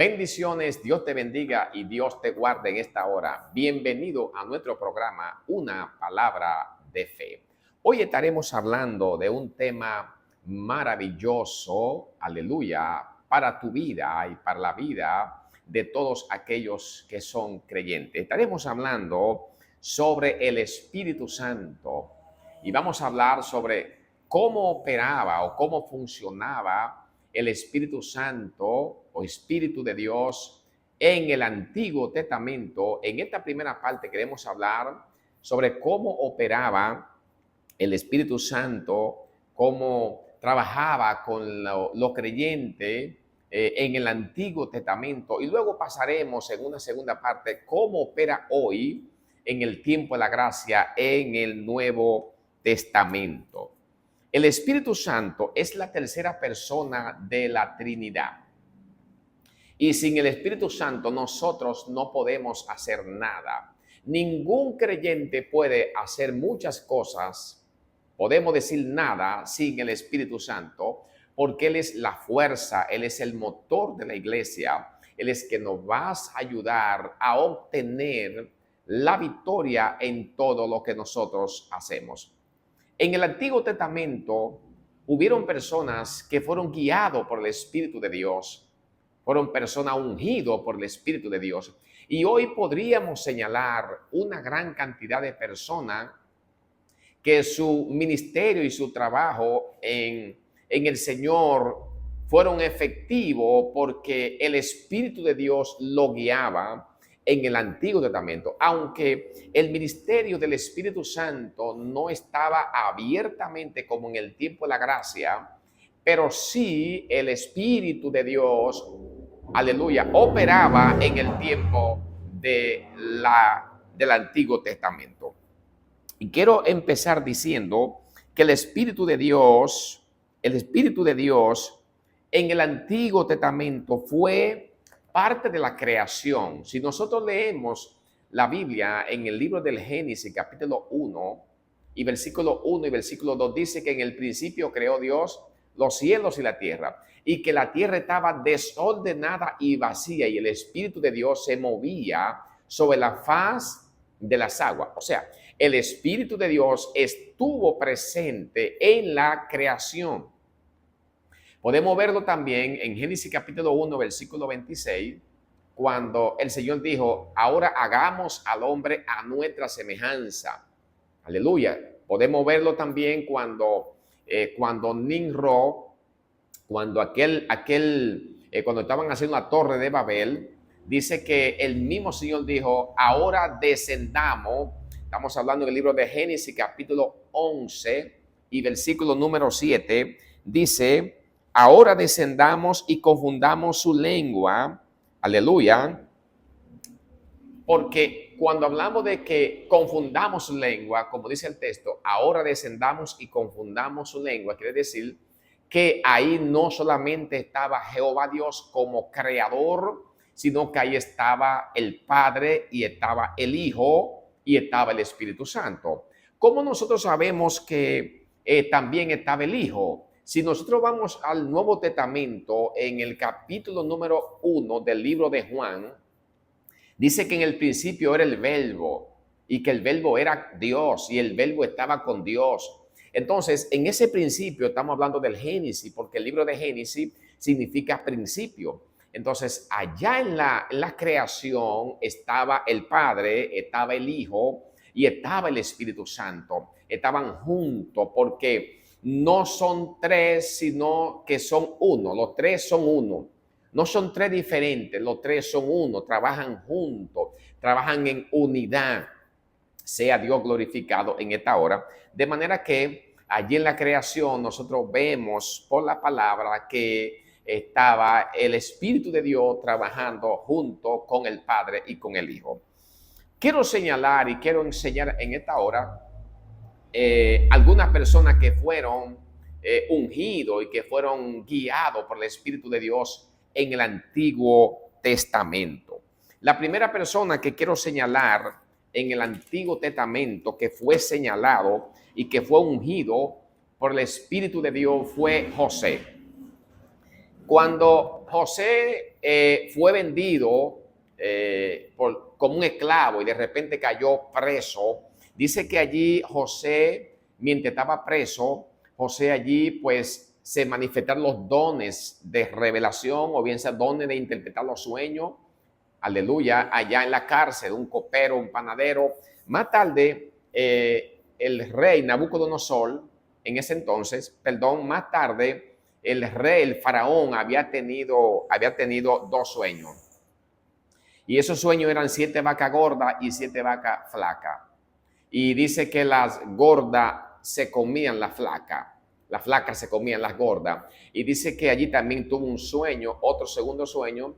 Bendiciones, Dios te bendiga y Dios te guarde en esta hora. Bienvenido a nuestro programa Una Palabra de Fe. Hoy estaremos hablando de un tema maravilloso, aleluya, para tu vida y para la vida de todos aquellos que son creyentes. Estaremos hablando sobre el Espíritu Santo y vamos a hablar sobre cómo operaba o cómo funcionaba el Espíritu Santo o Espíritu de Dios en el Antiguo Testamento. En esta primera parte queremos hablar sobre cómo operaba el Espíritu Santo, cómo trabajaba con los creyentes en el Antiguo Testamento, y luego pasaremos en una segunda parte cómo opera hoy en el tiempo de la gracia en el Nuevo Testamento. El Espíritu Santo es la tercera persona de la Trinidad. Y sin el Espíritu Santo nosotros no podemos hacer nada. Ningún creyente puede hacer muchas cosas, podemos decir nada, sin el Espíritu Santo, porque Él es la fuerza, Él es el motor de la iglesia, Él es que nos va a ayudar a obtener la victoria en todo lo que nosotros hacemos. En el Antiguo Testamento hubieron personas que fueron guiados por el Espíritu de Dios, fueron personas ungidas por el Espíritu de Dios. Y hoy podríamos señalar una gran cantidad de personas que su ministerio y su trabajo en el Señor fueron efectivos porque el Espíritu de Dios lo guiaba en el Antiguo Testamento, aunque el ministerio del Espíritu Santo no estaba abiertamente como en el tiempo de la gracia, pero sí el Espíritu de Dios, aleluya, operaba en el tiempo del Antiguo Testamento. Y quiero empezar diciendo que el Espíritu de Dios en el Antiguo Testamento fue parte de la creación. Si nosotros leemos la Biblia en el libro del Génesis, capítulo 1, y versículo 1 y versículo 2, dice que en el principio creó Dios los cielos y la tierra, y que la tierra estaba desordenada y vacía, y el Espíritu de Dios se movía sobre la faz de las aguas. O sea, el Espíritu de Dios estuvo presente en la creación. Podemos verlo también en Génesis capítulo 1, versículo 26, cuando el Señor dijo, ahora hagamos al hombre a nuestra semejanza. Aleluya. Podemos verlo también cuando Nimrod, cuando cuando estaban haciendo la torre de Babel, dice que el mismo Señor dijo, ahora descendamos. Estamos hablando del libro de Génesis capítulo 11 y versículo número 7, dice, ahora descendamos y confundamos su lengua, aleluya, porque cuando hablamos de que confundamos su lengua, como dice el texto, ahora descendamos y confundamos su lengua, quiere decir que ahí no solamente estaba Jehová Dios como creador, sino que ahí estaba el Padre y estaba el Hijo y estaba el Espíritu Santo. ¿Cómo nosotros sabemos que también estaba el Hijo? Si nosotros vamos al Nuevo Testamento, en el capítulo número 1 del libro de Juan, dice que en el principio era el Verbo y que el Verbo era Dios y el Verbo estaba con Dios. Entonces, en ese principio estamos hablando del Génesis, porque el libro de Génesis significa principio. Entonces, allá en la creación estaba el Padre, estaba el Hijo y estaba el Espíritu Santo. Estaban juntos porque no son tres, sino que son uno. Los tres son uno. No son tres diferentes, los tres son uno. Trabajan juntos, trabajan en unidad. Sea Dios glorificado en esta hora. De manera que allí en la creación nosotros vemos por la palabra que estaba el Espíritu de Dios trabajando junto con el Padre y con el Hijo. Quiero señalar y quiero enseñar en esta hora algunas personas que fueron ungidos y que fueron guiados por el Espíritu de Dios en el Antiguo Testamento. La primera persona que quiero señalar en el Antiguo Testamento que fue señalado y que fue ungido por el Espíritu de Dios fue José. Cuando José fue vendido como un esclavo y de repente cayó preso, dice que allí José, mientras estaba preso, José allí pues se manifestaron los dones de revelación o bien sea dones de interpretar los sueños, aleluya, allá en la cárcel, un copero, un panadero. Más tarde, el rey Nabucodonosor, en ese entonces, más tarde, el rey, el faraón, había tenido dos sueños. Y esos sueños eran 7 vacas gordas y 7 vacas flacas. Y dice que las gordas se comían las flacas se comían las gordas. Y dice que allí también tuvo un sueño, otro segundo sueño,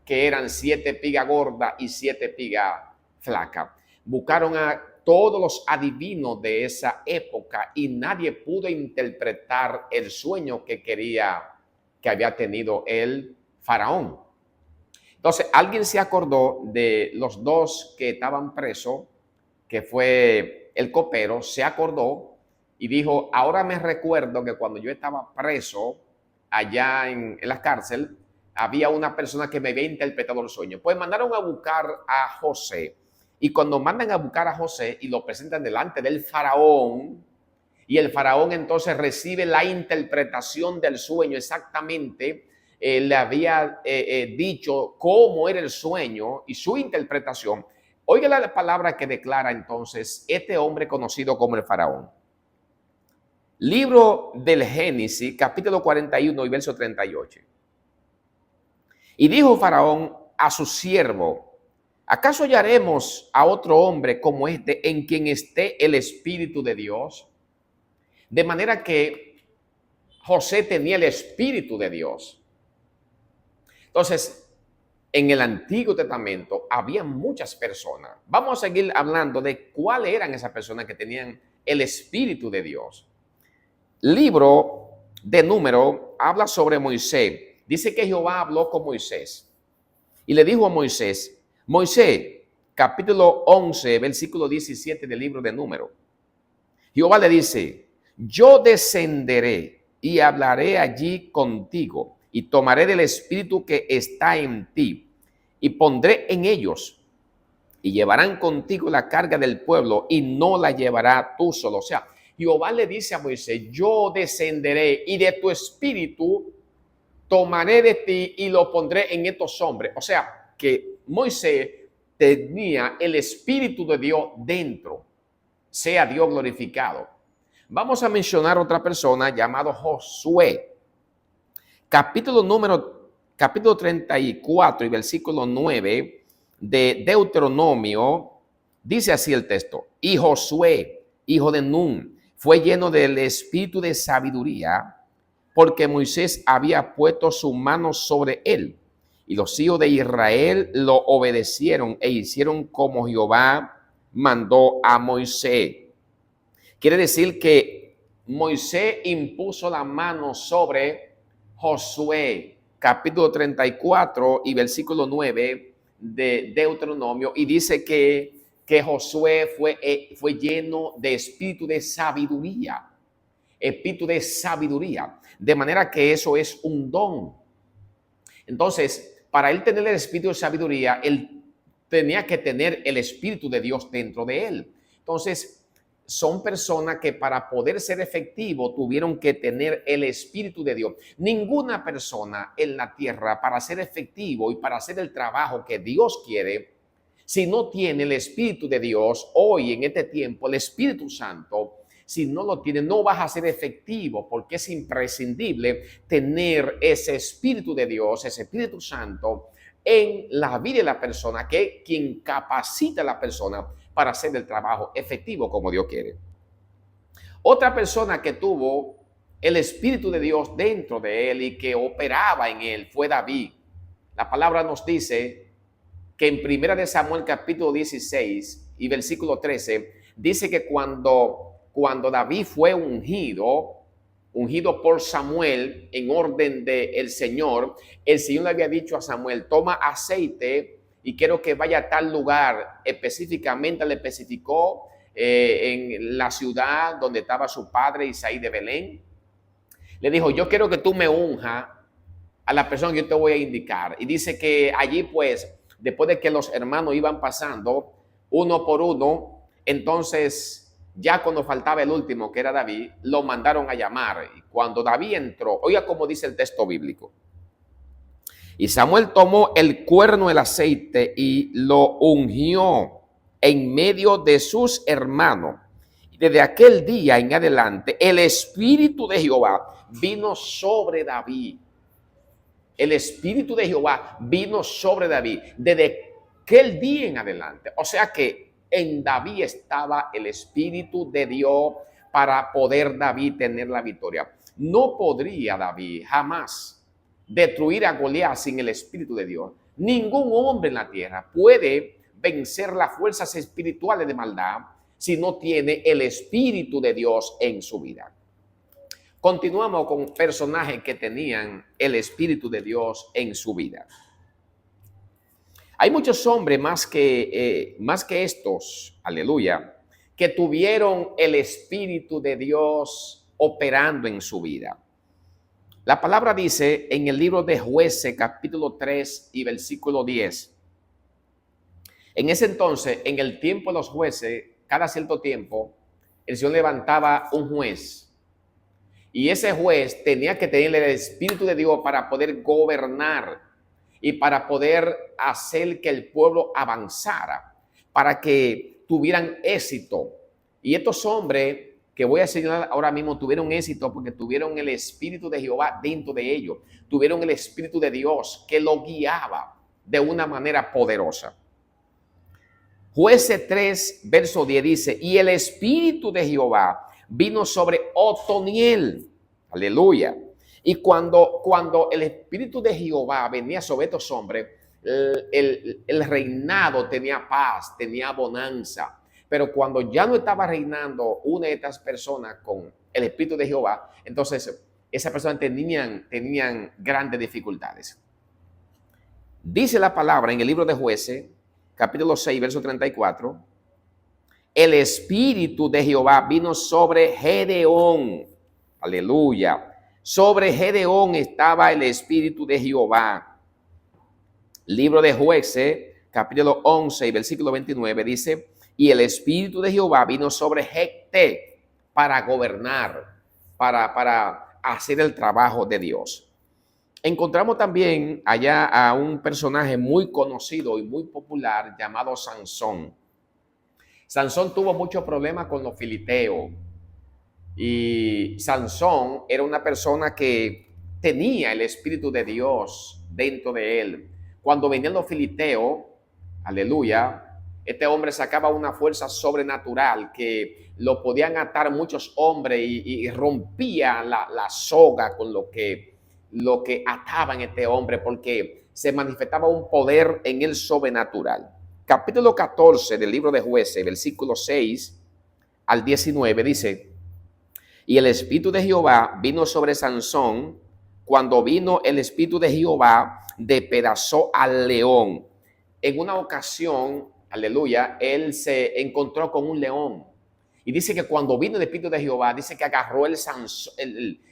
que eran 7 pigas gordas y 7 pigas flacas. Buscaron a todos los adivinos de esa época y nadie pudo interpretar el sueño que había tenido el faraón. Entonces, alguien se acordó de los dos que estaban presos, que fue el copero, se acordó y dijo, ahora me recuerdo que cuando yo estaba preso allá en la cárcel, había una persona que me había interpretado el sueño. Pues mandaron a buscar a José. Y cuando mandan a buscar a José y lo presentan delante del faraón, y el faraón entonces recibe la interpretación del sueño exactamente, le había dicho cómo era el sueño y su interpretación. Oiga la palabra que declara entonces este hombre conocido como el faraón. Libro del Génesis, capítulo 41 y verso 38. Y dijo Faraón a su siervo, ¿acaso hallaremos a otro hombre como este en quien esté el Espíritu de Dios? De manera que José tenía el Espíritu de Dios. Entonces, en el Antiguo Testamento había muchas personas. Vamos a seguir hablando de cuáles eran esas personas que tenían el Espíritu de Dios. Libro de Números habla sobre Moisés. Dice que Jehová habló con Moisés y le dijo a Moisés, Moisés, capítulo 11, versículo 17 del libro de Números. Jehová le dice, yo descenderé y hablaré allí contigo y tomaré del espíritu que está en ti y pondré en ellos y llevarán contigo la carga del pueblo y no la llevará tú solo. O sea, Jehová le dice a Moisés, yo descenderé y de tu espíritu tomaré de ti y lo pondré en estos hombres. O sea, que Moisés tenía el Espíritu de Dios dentro. Sea Dios glorificado. Vamos a mencionar otra persona llamado Josué. Capítulo 34 y versículo 9 de Deuteronomio, dice así el texto. Y Josué, hijo de Nun, fue lleno del espíritu de sabiduría, porque Moisés había puesto su mano sobre él. Y los hijos de Israel lo obedecieron e hicieron como Jehová mandó a Moisés. Quiere decir que Moisés impuso la mano sobre Josué, capítulo 34 y versículo 9 de Deuteronomio, y dice que Josué fue lleno de espíritu de sabiduría. Espíritu de sabiduría. De manera que eso es un don. Entonces, para él tener el espíritu de sabiduría, él tenía que tener el Espíritu de Dios dentro de él. Entonces, son personas que para poder ser efectivos tuvieron que tener el Espíritu de Dios. Ninguna persona en la tierra para ser efectivo y para hacer el trabajo que Dios quiere, si no tiene el Espíritu de Dios, hoy en este tiempo, el Espíritu Santo, si no lo tiene, no vas a ser efectivo, porque es imprescindible tener ese Espíritu de Dios, ese Espíritu Santo en la vida de la persona, que es quien capacita a la persona para hacer el trabajo efectivo como Dios quiere. Otra persona que tuvo el Espíritu de Dios dentro de él y que operaba en él fue David. La palabra nos dice que en 1 Samuel capítulo 16 y versículo 13, dice que cuando David fue ungido por Samuel en orden del Señor, el Señor le había dicho a Samuel, toma aceite y quiero que vaya a tal lugar. Específicamente le especificó en la ciudad donde estaba su padre Isaí de Belén. Le dijo, yo quiero que tú me unjas a la persona que yo te voy a indicar. Y dice que allí pues, después de que los hermanos iban pasando uno por uno, entonces ya cuando faltaba el último, que era David, lo mandaron a llamar. Y cuando David entró, oiga cómo dice el texto bíblico. Y Samuel tomó el cuerno del aceite y lo ungió en medio de sus hermanos. Desde aquel día en adelante, el Espíritu de Jehová vino sobre David. El Espíritu de Jehová vino sobre David desde aquel día en adelante. O sea que en David estaba el Espíritu de Dios para poder David tener la victoria. No podría David jamás destruir a Goliat sin el Espíritu de Dios. Ningún hombre en la tierra puede vencer las fuerzas espirituales de maldad si no tiene el Espíritu de Dios en su vida. Continuamos con personajes que tenían el Espíritu de Dios en su vida. Hay muchos hombres más que estos, aleluya, que tuvieron el Espíritu de Dios operando en su vida. La palabra dice en el libro de Jueces, capítulo 3 y versículo 10. En ese entonces, en el tiempo de los jueces, cada cierto tiempo, el Señor levantaba un juez. Y ese juez tenía que tener el Espíritu de Dios para poder gobernar y para poder hacer que el pueblo avanzara, para que tuvieran éxito. Y estos hombres que voy a señalar ahora mismo tuvieron éxito porque tuvieron el Espíritu de Jehová dentro de ellos. Tuvieron el Espíritu de Dios que lo guiaba de una manera poderosa. Jueces 3, verso 10 dice, y el Espíritu de Jehová vino sobre Otoniel. Aleluya. Y cuando el Espíritu de Jehová venía sobre estos hombres, el reinado tenía paz, tenía bonanza. Pero cuando ya no estaba reinando una de estas personas con el Espíritu de Jehová, entonces esas personas tenían grandes dificultades. Dice la palabra en el libro de Jueces, capítulo 6, verso 34, el Espíritu de Jehová vino sobre Gedeón. Aleluya. Sobre Gedeón estaba el Espíritu de Jehová. Libro de Jueces, capítulo 11 y versículo 29 dice, y el Espíritu de Jehová vino sobre Jefté para gobernar, para hacer el trabajo de Dios. Encontramos también allá a un personaje muy conocido y muy popular llamado Sansón. Sansón tuvo muchos problemas con los filisteos. Y Sansón era una persona que tenía el Espíritu de Dios dentro de él. Cuando venían los filisteos, aleluya, este hombre sacaba una fuerza sobrenatural que lo podían atar muchos hombres y rompía la soga con lo que ataban a este hombre, porque se manifestaba un poder en el sobrenatural. Capítulo 14 del libro de Jueces, versículo 6 al 19 dice, y el Espíritu de Jehová vino sobre Sansón. Cuando vino el Espíritu de Jehová, despedazó al león. En una ocasión, aleluya, él se encontró con un león. Y dice que cuando vino el Espíritu de Jehová, dice que agarró el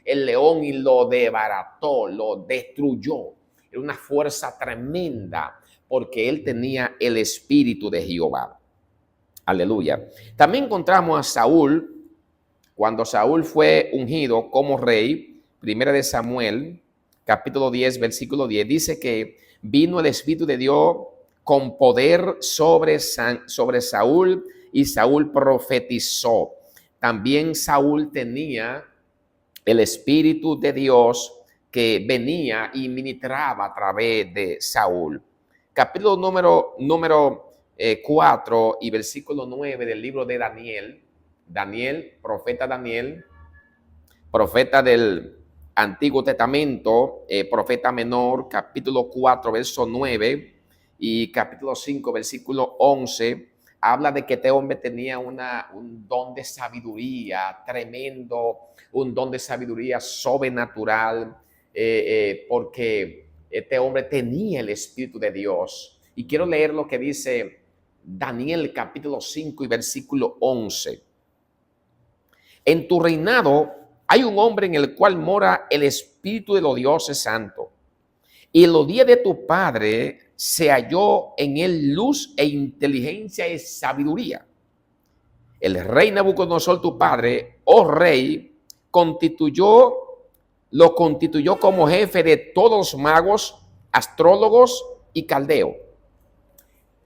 león y lo desbarató, lo destruyó. Era una fuerza tremenda porque él tenía el Espíritu de Jehová. Aleluya. También encontramos a Saúl. Cuando Saúl fue ungido como rey, primera de Samuel, capítulo 10, versículo 10, dice que vino el Espíritu de Dios con poder sobre Saúl y Saúl profetizó. También Saúl tenía el Espíritu de Dios que venía y ministraba a través de Saúl. Capítulo número 4 y versículo 9 del libro de Daniel. Profeta del Antiguo Testamento, profeta menor, capítulo 4, verso 9 y capítulo 5, versículo 11, habla de que este hombre tenía un don de sabiduría tremendo, un don de sabiduría sobrenatural, porque este hombre tenía el Espíritu de Dios. Y quiero leer lo que dice Daniel, capítulo 5 y versículo 11. En tu reinado hay un hombre en el cual mora el Espíritu de los dioses santos. Y en los días de tu padre se halló en él luz e inteligencia y sabiduría. El rey Nabucodonosor, tu padre, oh rey, lo constituyó como jefe de todos los magos, astrólogos y caldeos.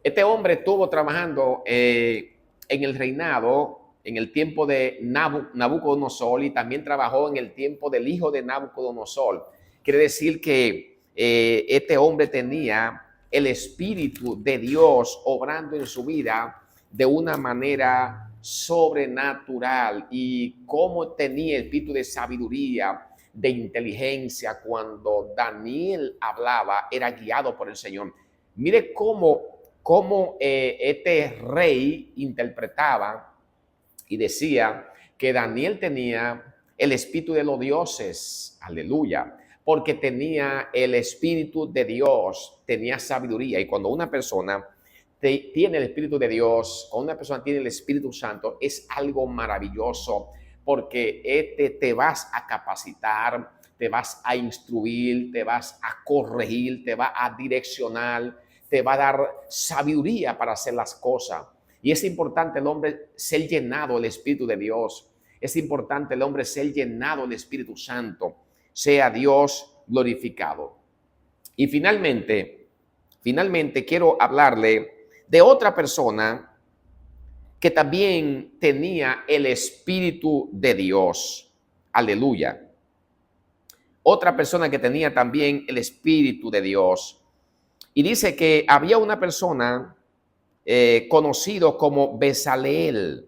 Este hombre estuvo trabajando en el reinado, en el tiempo de Nabucodonosor, y también trabajó en el tiempo del hijo de Nabucodonosor. Quiere decir que este hombre tenía el Espíritu de Dios obrando en su vida de una manera sobrenatural, y cómo tenía el espíritu de sabiduría, de inteligencia. Cuando Daniel hablaba, era guiado por el Señor. Mire cómo este rey interpretaba y decía que Daniel tenía el espíritu de los dioses, aleluya, porque tenía el espíritu de Dios, tenía sabiduría. Y cuando una persona tiene el espíritu de Dios, o una persona tiene el Espíritu Santo, es algo maravilloso, porque te vas a capacitar, te vas a instruir, te vas a corregir, te va a direccionar, te va a dar sabiduría para hacer las cosas. Y es importante el hombre ser llenado del Espíritu de Dios. Es importante el hombre ser llenado del Espíritu Santo. Sea Dios glorificado. Y finalmente quiero hablarle de otra persona que también tenía el Espíritu de Dios. Aleluya. Otra persona que tenía también el Espíritu de Dios. Y dice que había una persona conocido como Bezaleel.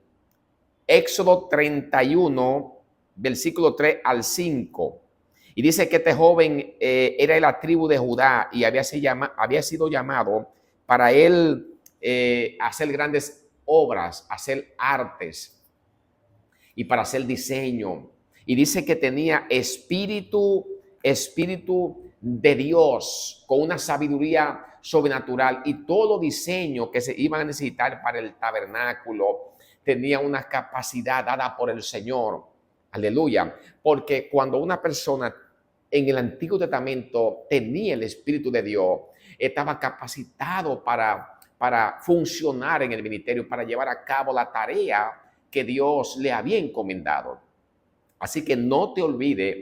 Éxodo 31, versículo 3 al 5. Y dice que este joven era de la tribu de Judá y había sido llamado para él hacer grandes obras, hacer artes y para hacer diseño. Y dice que tenía espíritu de Dios, con una sabiduría sobrenatural, y todo diseño que se iban a necesitar para el tabernáculo tenía una capacidad dada por el Señor. Aleluya. Porque cuando una persona en el Antiguo Testamento tenía el Espíritu de Dios, estaba capacitado para funcionar en el ministerio, para llevar a cabo la tarea que Dios le había encomendado. Así que no te olvides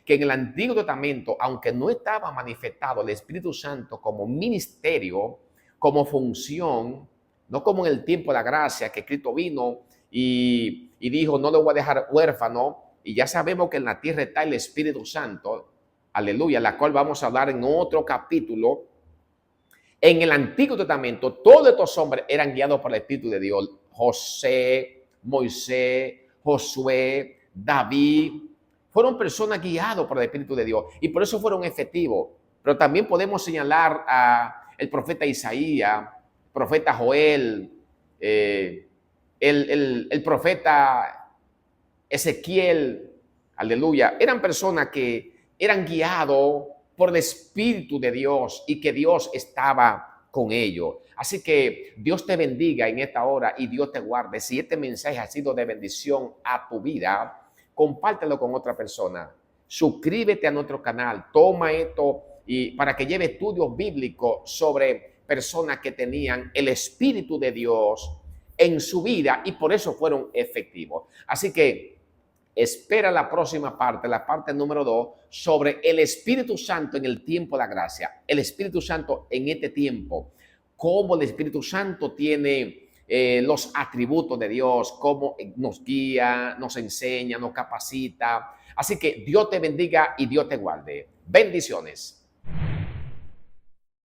que en el Antiguo Testamento, aunque no estaba manifestado el Espíritu Santo como ministerio, como función, no como en el tiempo de la gracia, que Cristo vino y dijo, no lo voy a dejar huérfano, y ya sabemos que en la tierra está el Espíritu Santo, aleluya, la cual vamos a hablar en otro capítulo. En el Antiguo Testamento, todos estos hombres eran guiados por el Espíritu de Dios. José, Moisés, Josué, David, fueron personas guiadas por el Espíritu de Dios, y por eso fueron efectivos. Pero también podemos señalar a el profeta Isaías, profeta Joel, el profeta Ezequiel, aleluya. Eran personas que eran guiados por el Espíritu de Dios y que Dios estaba con ellos. Así que Dios te bendiga en esta hora y Dios te guarde. Si este mensaje ha sido de bendición a tu vida, compártelo con otra persona. Suscríbete a nuestro canal. Toma esto y para que lleve estudios bíblicos sobre personas que tenían el Espíritu de Dios en su vida y por eso fueron efectivos. Así que espera la próxima parte, la parte número 2, sobre el Espíritu Santo en el tiempo de la gracia. El Espíritu Santo en este tiempo. Cómo el Espíritu Santo tiene los atributos de Dios, cómo nos guía, nos enseña, nos capacita. Así que Dios te bendiga y Dios te guarde. Bendiciones.